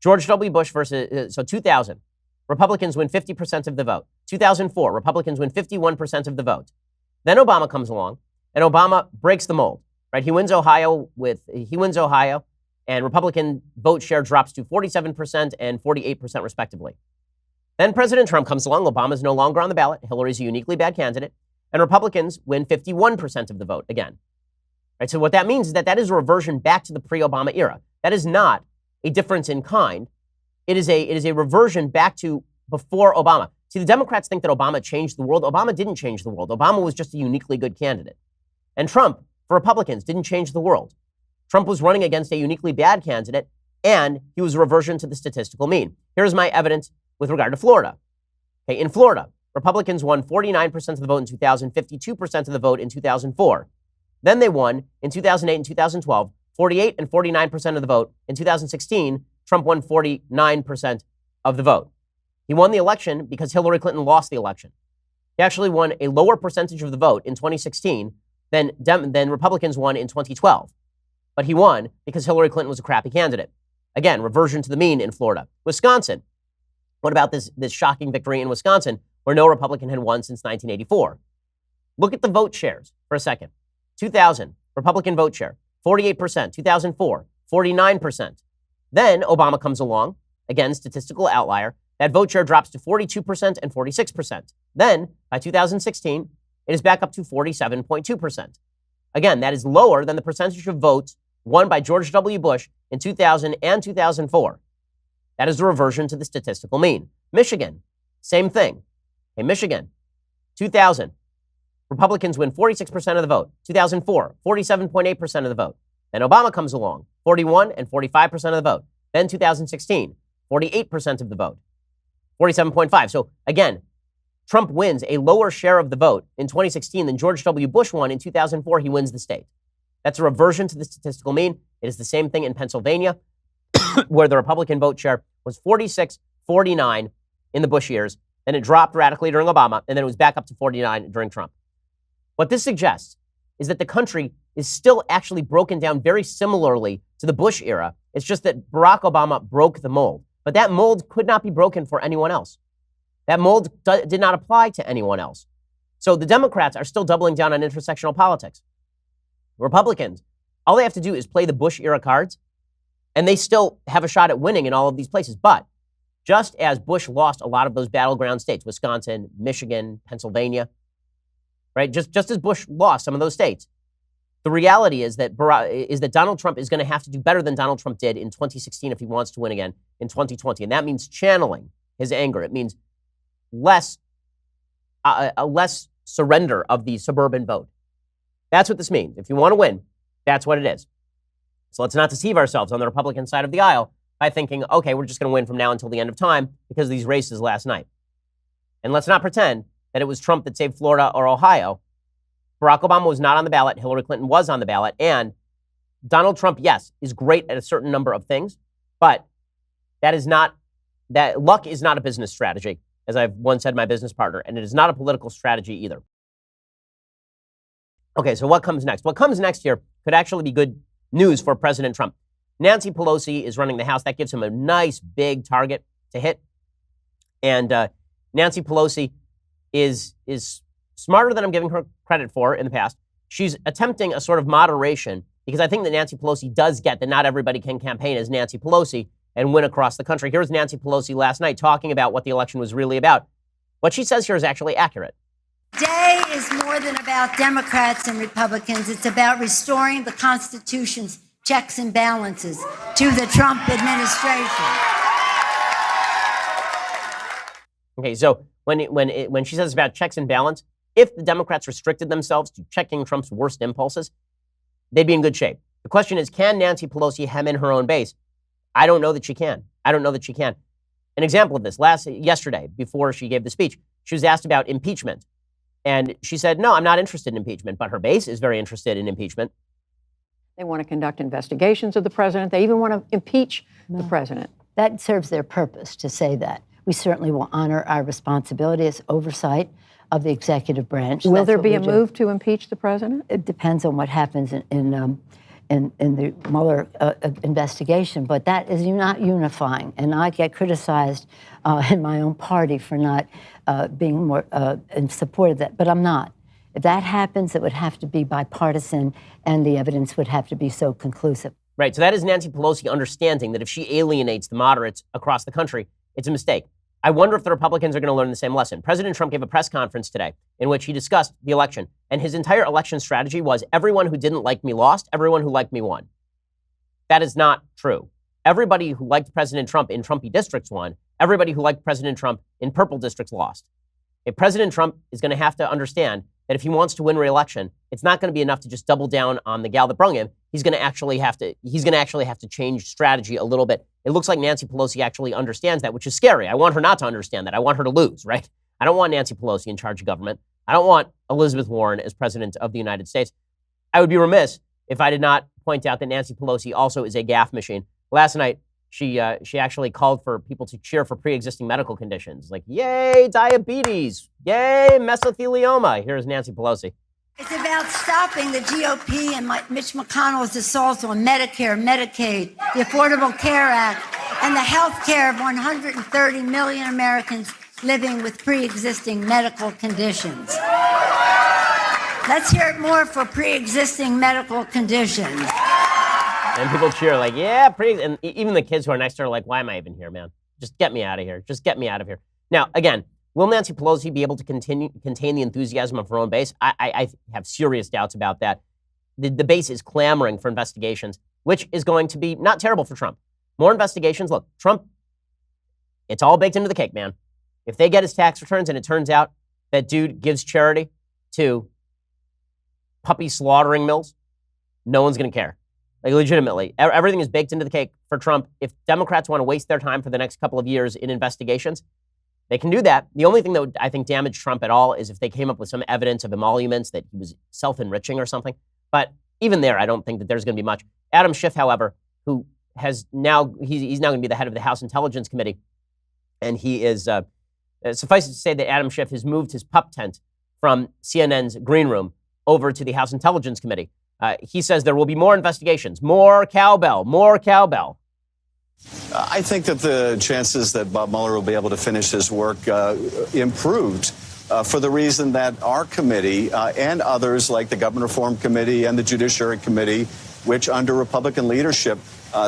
George W. Bush versus, 2000, Republicans win 50% of the vote. 2004, Republicans win 51% of the vote. Then Obama comes along, and Obama breaks the mold, right? He wins Ohio, and Republican vote share drops to 47% and 48% respectively. Then President Trump comes along. Obama's no longer on the ballot. Hillary's a uniquely bad candidate, and Republicans win 51% of the vote again. Right? So what that means is that is a reversion back to the pre-Obama era. That is not a difference in kind. It is a reversion back to before Obama. See, the Democrats think that Obama changed the world. Obama didn't change the world. Obama was just a uniquely good candidate. And Trump, for Republicans, didn't change the world. Trump was running against a uniquely bad candidate, and he was a reversion to the statistical mean. Here's my evidence with regard to Florida. Okay, in Florida, Republicans won 49% of the vote in 2000, 52% of the vote in 2004. Then they won in 2008 and 2012, 48 and 49% of the vote. In 2016, Trump won 49% of the vote. He won the election because Hillary Clinton lost the election. He actually won a lower percentage of the vote in 2016 than Republicans won in 2012. But he won because Hillary Clinton was a crappy candidate. Again, reversion to the mean in Florida. Wisconsin. What about this shocking victory in Wisconsin where no Republican had won since 1984? Look at the vote shares for a second. 2000, Republican vote share, 48%. 2004, 49%. Then Obama comes along, again, statistical outlier. That vote share drops to 42% and 46%. Then, by 2016, it is back up to 47.2%. Again, that is lower than the percentage of votes won by George W. Bush in 2000 and 2004. That is a reversion to the statistical mean. Michigan, same thing. Okay, Michigan, 2000, Republicans win 46% of the vote. 2004, 47.8% of the vote. Then Obama comes along, 41 and 45% of the vote. Then 2016, 48% of the vote, 47.5. So again, Trump wins a lower share of the vote in 2016 than George W. Bush won in 2004. He wins the state. That's a reversion to the statistical mean. It is the same thing in Pennsylvania, where the Republican vote share was 46-49 in the Bush years. Then it dropped radically during Obama, and then it was back up to 49 during Trump. What this suggests is that the country is still actually broken down very similarly to the Bush era. It's just that Barack Obama broke the mold. But that mold could not be broken for anyone else. That mold did not apply to anyone else. So the Democrats are still doubling down on intersectional politics. Republicans, all they have to do is play the Bush era cards, and they still have a shot at winning in all of these places. But just as Bush lost a lot of those battleground states, Wisconsin, Michigan, Pennsylvania, right? Just as Bush lost some of those states, the reality is that Donald Trump is going to have to do better than Donald Trump did in 2016 if he wants to win again in 2020. And that means channeling his anger. It means less surrender of the suburban vote. That's what this means. If you want to win, that's what it is. So let's not deceive ourselves on the Republican side of the aisle by thinking, okay, we're just going to win from now until the end of time because of these races last night. And let's not pretend that it was Trump that saved Florida or Ohio. Barack Obama was not on the ballot. Hillary Clinton was on the ballot. And Donald Trump, yes, is great at a certain number of things, but that luck is not a business strategy, as I've once said to my business partner, and it is not a political strategy either. Okay, so what comes next? What comes next here could actually be good news for President Trump. Nancy Pelosi is running the House. That gives him a nice big target to hit. And Nancy Pelosi is smarter than I'm giving her credit for in the past. She's attempting a sort of moderation because I think that Nancy Pelosi does get that not everybody can campaign as Nancy Pelosi and win across the country. Here's Nancy Pelosi last night talking about what the election was really about. What she says here is actually accurate. Today is more than about Democrats and Republicans. It's about restoring the Constitution's checks and balances to the Trump administration. Okay, so when she says about checks and balance, if the Democrats restricted themselves to checking Trump's worst impulses, they'd be in good shape. The question is, can Nancy Pelosi hem in her own base? I don't know that she can. An example of this, yesterday, before she gave the speech, she was asked about impeachment. And she said, no, I'm not interested in impeachment, but her base is very interested in impeachment. They want to conduct investigations of the president. They even want to impeach the president. That serves their purpose to say that. We certainly will honor our responsibility as oversight of the executive branch. Will there be a move to impeach the president? It depends on what happens in the Mueller investigation, but that is not unifying. And I get criticized in my own party for not being more in support of that, but I'm not. If that happens, it would have to be bipartisan, and the evidence would have to be so conclusive. Right, so that is Nancy Pelosi understanding that if she alienates the moderates across the country, it's a mistake. I wonder if the Republicans are going to learn the same lesson. President Trump gave a press conference today in which he discussed the election, and his entire election strategy was everyone who didn't like me lost, everyone who liked me won. That is not true. Everybody who liked President Trump in Trumpy districts won. Everybody who liked President Trump in purple districts lost. If President Trump is going to have to understand that if he wants to win re-election, it's not going to be enough to just double down on the gal that brung him. He's going to actually have to change strategy a little bit. It looks like Nancy Pelosi actually understands that, which is scary. I want her not to understand that. I want her to lose, right? I don't want Nancy Pelosi in charge of government. I don't want Elizabeth Warren as president of the United States. I would be remiss if I did not point out that Nancy Pelosi also is a gaffe machine. Last night, she actually called for people to cheer for pre-existing medical conditions, like, yay, diabetes, yay, mesothelioma. Here's Nancy Pelosi. It's about stopping the GOP and Mitch McConnell's assaults on Medicare, Medicaid, the Affordable Care Act, and the health care of 130 million Americans living with pre-existing medical conditions. Let's hear it more for pre-existing medical conditions. And people cheer like, yeah, and even the kids who are next to her are like, why am I even here, man? Just get me out of here. Just get me out of here. Now, again, will Nancy Pelosi be able to contain the enthusiasm of her own base? I have serious doubts about that. The base is clamoring for investigations, which is going to be not terrible for Trump. More investigations. Look, Trump, it's all baked into the cake, man. If they get his tax returns and it turns out that dude gives charity to puppy slaughtering mills, no one's going to care. Like, legitimately, everything is baked into the cake for Trump. If Democrats want to waste their time for the next couple of years in investigations, they can do that. The only thing that would, I think, damage Trump at all is if they came up with some evidence of emoluments that he was self-enriching or something. But even there, I don't think that there's going to be much. Adam Schiff, however, who has now, he's now going to be the head of the House Intelligence Committee. And he is, suffice it to say that Adam Schiff has moved his pup tent from CNN's green room over to the House Intelligence Committee. He says there will be more investigations, more cowbell, more cowbell. I think that the chances that Bob Mueller will be able to finish his work improved for the reason that our committee and others like the Government Reform Committee and the Judiciary Committee, which under Republican leadership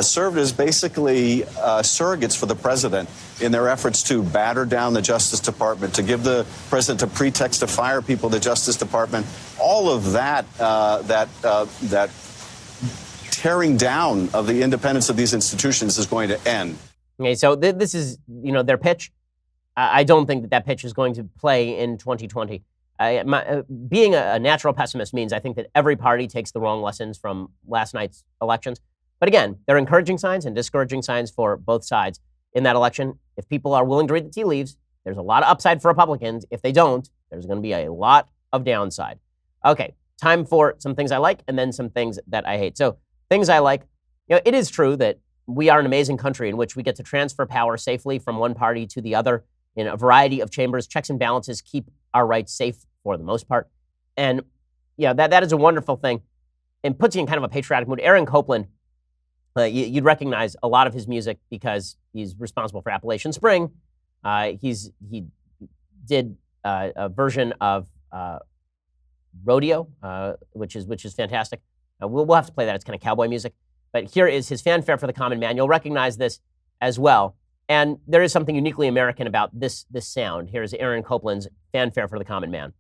served as basically surrogates for the president in their efforts to batter down the Justice Department, to give the president a pretext to fire people in the Justice Department. All of that, that tearing down of the independence of these institutions is going to end. Okay, so this is, their pitch. I don't think that pitch is going to play in 2020. Being a natural pessimist means I think that every party takes the wrong lessons from last night's elections. But again, there are encouraging signs and discouraging signs for both sides in that election. If people are willing to read the tea leaves, there's a lot of upside for Republicans. If they don't, there's going to be a lot of downside. Okay, time for some things I like and then some things that I hate. So things I like, it is true that we are an amazing country in which we get to transfer power safely from one party to the other in a variety of chambers. Checks and balances keep our rights safe for the most part. And that is a wonderful thing. And puts you in kind of a patriotic mood. Aaron Copland, you'd recognize a lot of his music because he's responsible for Appalachian Spring. He did a version of Rodeo, which is fantastic. We'll have to play that. It's kind of cowboy music. But here is his Fanfare for the Common Man. You'll recognize this as well. And there is something uniquely American about this sound. Here's Aaron Copland's Fanfare for the Common Man.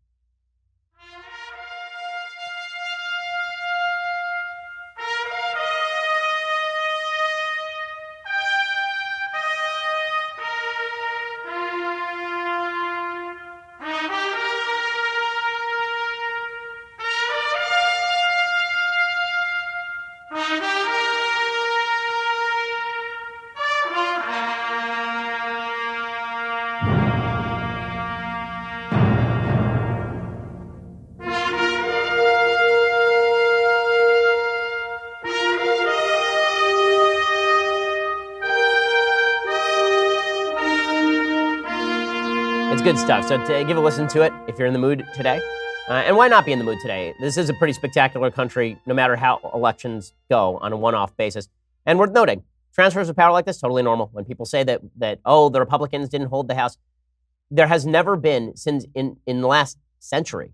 good stuff. So give a listen to it if you're in the mood today. And why not be in the mood today? This is a pretty spectacular country, no matter how elections go on a one-off basis. And worth noting, transfers of power like this, totally normal. When people say that the Republicans didn't hold the House, there has never been since in the last century,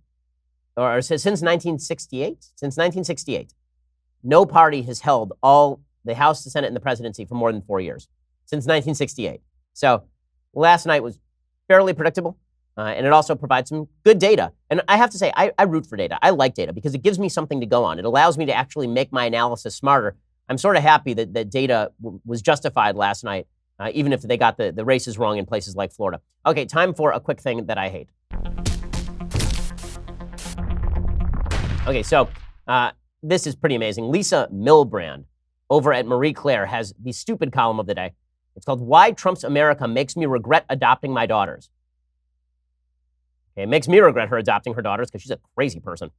or since 1968, no party has held all the House, the Senate, and the presidency for more than 4 years, since 1968. So last night was fairly predictable, and it also provides some good data. And I have to say, I root for data. I like data because it gives me something to go on. It allows me to actually make my analysis smarter. I'm sort of happy that data was justified last night, even if they got the races wrong in places like Florida. Okay, time for a quick thing that I hate. Okay, so this is pretty amazing. Lisa Milbrand over at Marie Claire has the stupid column of the day. It's called Why Trump's America Makes Me Regret Adopting My Daughters. Okay, it makes me regret her adopting her daughters because she's a crazy person.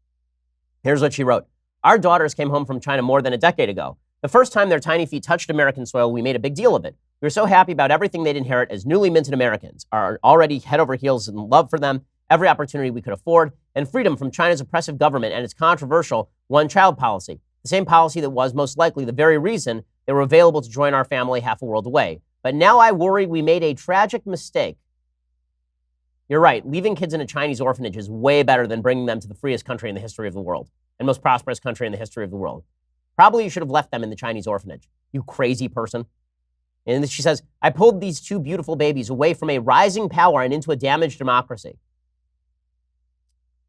Here's what she wrote. Our daughters came home from China more than a decade ago. The first time their tiny feet touched American soil, we made a big deal of it. We were so happy about everything they'd inherit as newly minted Americans, our already head over heels in love for them, every opportunity we could afford, and freedom from China's oppressive government and its controversial one-child policy. The same policy that was most likely the very reason they were available to join our family half a world away. But now I worry we made a tragic mistake. You're right, leaving kids in a Chinese orphanage is way better than bringing them to the freest country in the history of the world and most prosperous country in the history of the world. Probably you should have left them in the Chinese orphanage, you crazy person. And she says, I pulled these two beautiful babies away from a rising power and into a damaged democracy.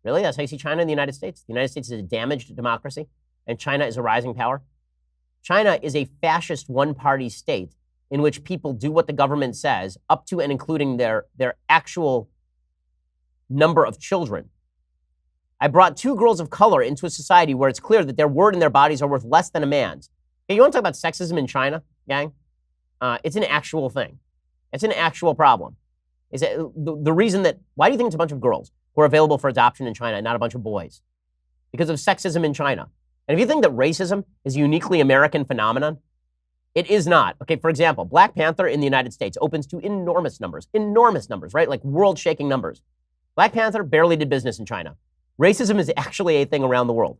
Really? That's how you see China in the United States? The United States is a damaged democracy, and China is a rising power? China is a fascist one-party state in which people do what the government says, up to and including their actual number of children. I brought two girls of color into a society where it's clear that their word and their bodies are worth less than a man's. Hey, you want to talk about sexism in China, gang? It's an actual thing. It's an actual problem. Is that the reason that, why do you think it's a bunch of girls who are available for adoption in China and not a bunch of boys? Because of sexism in China. And if you think that racism is a uniquely American phenomenon, it is not. Okay, for example, Black Panther in the United States opens to enormous numbers, right? Like world-shaking numbers. Black Panther barely did business in China. Racism is actually a thing around the world.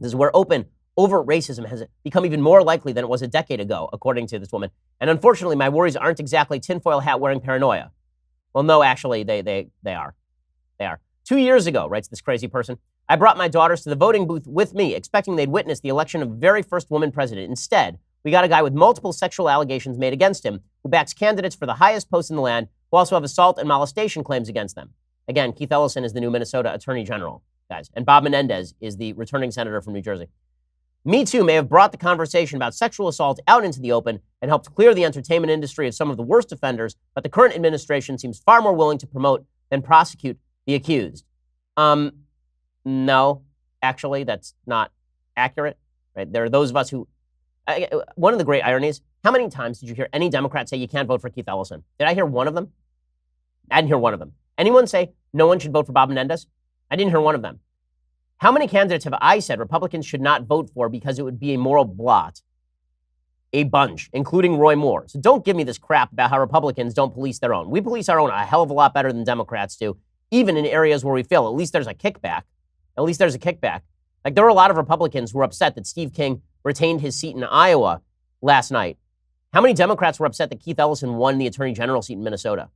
This is where overt racism has become even more likely than it was a decade ago, according to this woman. And unfortunately, my worries aren't exactly tinfoil hat wearing paranoia. Well, no, actually, they are. They are. 2 years ago, writes this crazy person, I brought my daughters to the voting booth with me, expecting they'd witness the election of the very first woman president. Instead, we got a guy with multiple sexual allegations made against him, who backs candidates for the highest posts in the land, who also have assault and molestation claims against them. Again, Keith Ellison is the new Minnesota Attorney General, guys. And Bob Menendez is the returning senator from New Jersey. Me Too may have brought the conversation about sexual assault out into the open and helped clear the entertainment industry of some of the worst offenders, but the current administration seems far more willing to promote than prosecute the accused. No, actually, that's not accurate, right? There are those of us who, one of the great ironies, how many times did you hear any Democrat say you can't vote for Keith Ellison? Did I hear one of them? I didn't hear one of them. Anyone say no one should vote for Bob Menendez? I didn't hear one of them. How many candidates have I said Republicans should not vote for because it would be a moral blot? A bunch, including Roy Moore. So don't give me this crap about how Republicans don't police their own. We police our own a hell of a lot better than Democrats do, even in areas where we fail. At least there's a kickback. Like there were a lot of Republicans who were upset that Steve King retained his seat in Iowa last night. How many Democrats were upset that Keith Ellison won the Attorney General seat in Minnesota?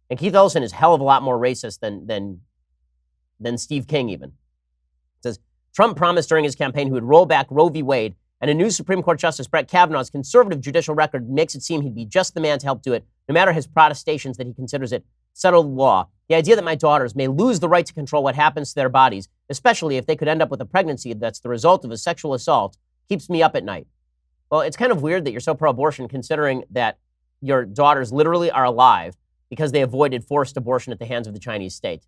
And Keith Ellison is a hell of a lot more racist than Steve King even. It says, Trump promised during his campaign he would roll back Roe v. Wade, and a new Supreme Court Justice Brett Kavanaugh's conservative judicial record makes it seem he'd be just the man to help do it, no matter his protestations that he considers it settled law. The idea that my daughters may lose the right to control what happens to their bodies, especially if they could end up with a pregnancy that's the result of a sexual assault, keeps me up at night. Well, it's kind of weird that you're so pro-abortion considering that your daughters literally are alive because they avoided forced abortion at the hands of the Chinese state.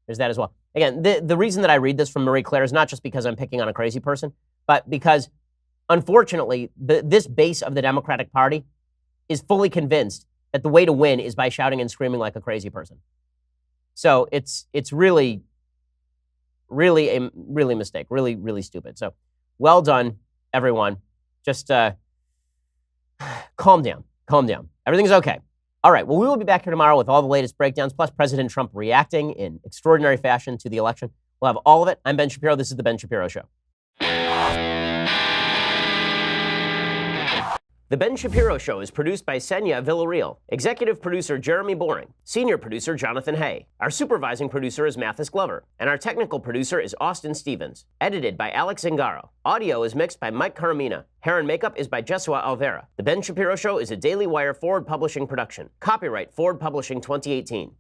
There's that as well. Again, the reason that I read this from Marie Claire is not just because I'm picking on a crazy person, but because, unfortunately, this base of the Democratic Party is fully convinced that the way to win is by shouting and screaming like a crazy person. So it's really a mistake, really stupid. So well done, everyone. Just calm down. Everything's okay. All right, well, we will be back here tomorrow with all the latest breakdowns, plus President Trump reacting in extraordinary fashion to the election. We'll have all of it. I'm Ben Shapiro. This is The Ben Shapiro Show. The Ben Shapiro Show is produced by Senya Villarreal, executive producer Jeremy Boring, senior producer Jonathan Hay. Our supervising producer is Mathis Glover, and our technical producer is Austin Stevens. Edited by Alex Zingaro. Audio is mixed by Mike Caramina. Hair and makeup is by Jesua Alvera. The Ben Shapiro Show is a Daily Wire Forward Publishing production. Copyright Forward Publishing 2018.